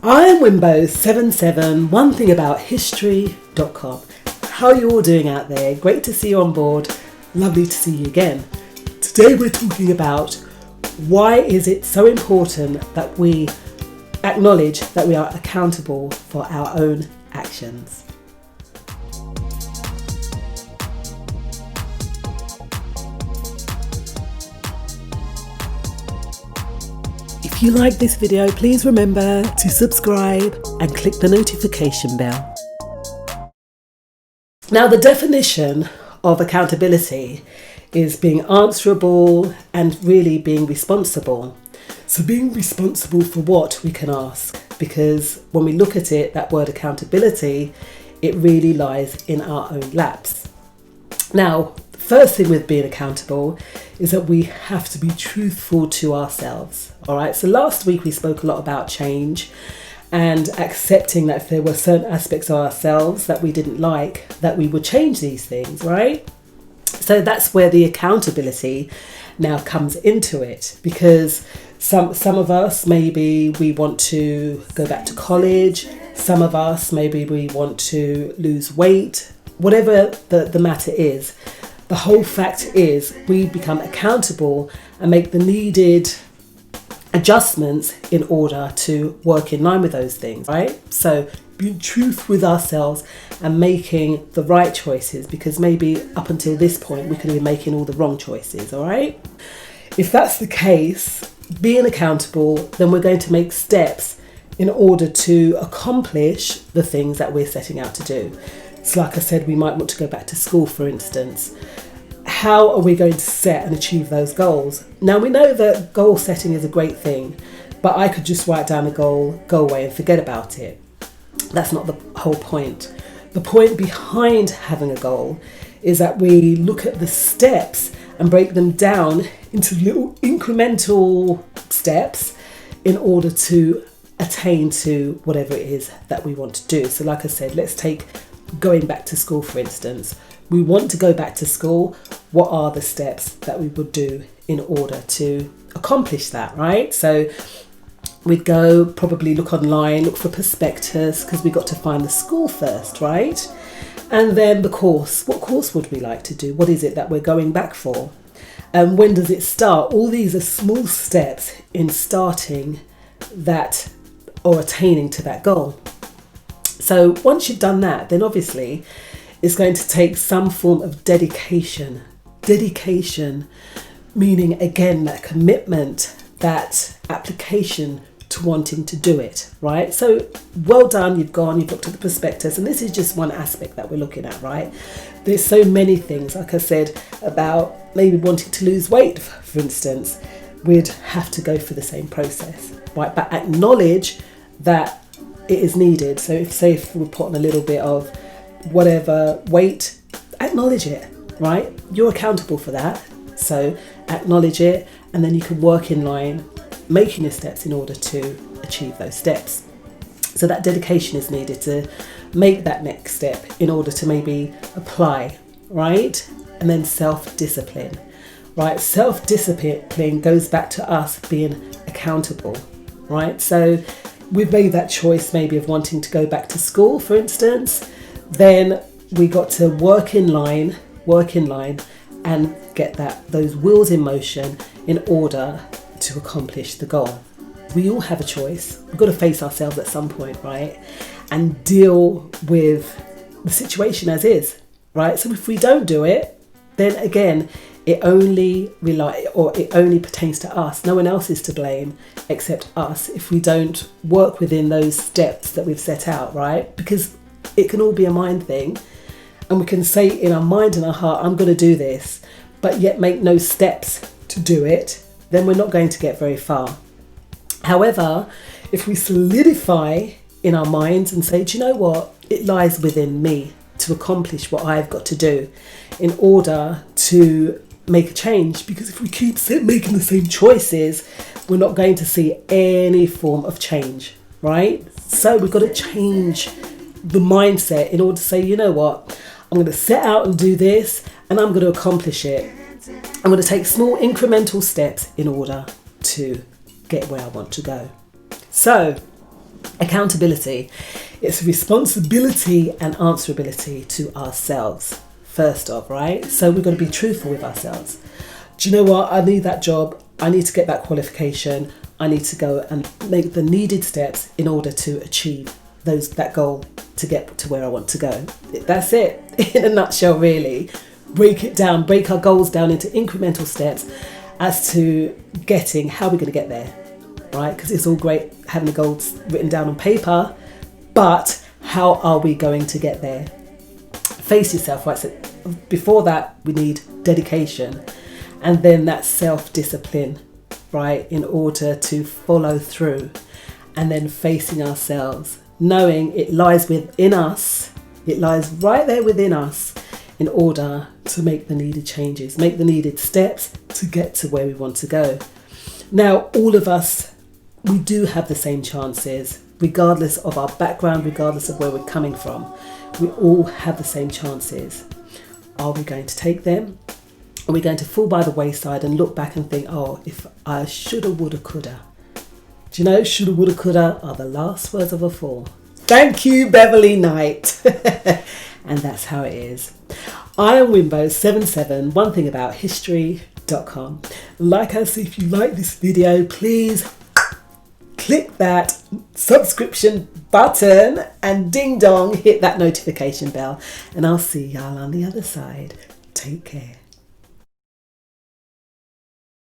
I'm Wimbo77, one thing about history.com. How are you all doing out there? Great to see you on board. Lovely to see you again. Today we're talking about why is it so important that we acknowledge that we are accountable for our own actions. If you like this video, please remember to subscribe and click the notification bell. Now, the definition of accountability is being answerable and really being responsible. So being responsible for what, we can ask, because when we look at it, that word accountability, it really lies in our own laps. Now, the first thing with being accountable is that we have to be truthful to ourselves. All right, so last week we spoke a lot about change and accepting that if there were certain aspects of ourselves that we didn't like, that we would change these things, right? So that's where the accountability now comes into it, because some of us, maybe we want to go back to college. Some of us, maybe we want to lose weight. Whatever the matter is, the whole fact is we become accountable and make the needed adjustments in order to work in line with those things, right? So being truth with ourselves and making the right choices, because maybe up until this point we could have been making all the wrong choices, all right? If that's the case, being accountable, then we're going to make steps in order to accomplish the things that we're setting out to do. So like I said, we might want to go back to school, for instance. How are we going to set and achieve those goals? Now, we know that goal setting is a great thing, but I could just write down a goal, go away and forget about it. That's not the whole point. The point behind having a goal is that we look at the steps and break them down into little incremental steps in order to attain to whatever it is that we want to do. So like I said, let's take going back to school, for instance. We want to go back to school. What are the steps that we would do in order to accomplish that, right? So we'd go probably look online, look for prospectus, because we got to find the school first, right? And then the course. What course would we like to do? What is it that we're going back for? And when does it start? All these are small steps in starting that or attaining to that goal. So once you've done that, then obviously it's going to take some form of dedication. Dedication meaning, again, that commitment, that application to wanting to do it, right? So well done, you've looked at the prospectus, and this is just one aspect that we're looking at, right? There's so many things, like I said, about maybe wanting to lose weight, for instance. We'd have to go through the same process, right? But acknowledge that it is needed. So if we put on a little bit of whatever weight, acknowledge it, right? You're accountable for that. So acknowledge it, and then you can work in line, making your steps in order to achieve those steps. So that dedication is needed to make that next step in order to maybe apply, right? And then self-discipline, right? Self-discipline goes back to us being accountable, right? So we've made that choice maybe of wanting to go back to school, for instance. Then we got to work in line and get those wheels in motion in order to accomplish the goal. We all have a choice. We've got to face ourselves at some point, right? And deal with the situation as is, right? So if we don't do it, then again, it only pertains to us. No one else is to blame except us if we don't work within those steps that we've set out, right? Because it can all be a mind thing, and we can say in our mind and our heart, I'm going to do this, but yet make no steps to do it, then we're not going to get very far. However, if we solidify in our minds and say, do you know what? It lies within me to accomplish what I've got to do in order to make a change. Because if we keep making the same choices, we're not going to see any form of change, right? So we've got to change the mindset in order to say, you know what? I'm going to set out and do this, and I'm going to accomplish it. I'm going to take small incremental steps in order to get where I want to go. So Accountability. It's responsibility and answerability to ourselves, first off, right? So we've got to be truthful with ourselves. Do you know what? I need that job. I need to get that qualification. I need to go and make the needed steps in order to achieve that goal to get to where I want to go. That's it in a nutshell, really. Break our goals down into incremental steps as to getting how we're going to get there, right? Because it's all great having the goals written down on paper, but how are we going to get there? Face yourself, right? So before that, we need dedication, and then that self-discipline, right, in order to follow through, and then facing ourselves, knowing it lies within us, it lies right there within us, in order to make the needed changes, make the needed steps to get to where we want to go. Now, all of us, we do have the same chances, regardless of our background, regardless of where we're coming from. We all have the same chances. Are we going to take them? Are we going to fall by the wayside and look back and think, oh, if I shoulda, woulda, coulda? Do you know, shoulda, woulda, coulda are the last words of a fool. Thank you, Beverly Knight. And that's how it is. I am Wimbo77, onethingabouthistory.com. Like us, if you like this video, please click that subscription button and ding dong, hit that notification bell. And I'll see y'all on the other side. Take care.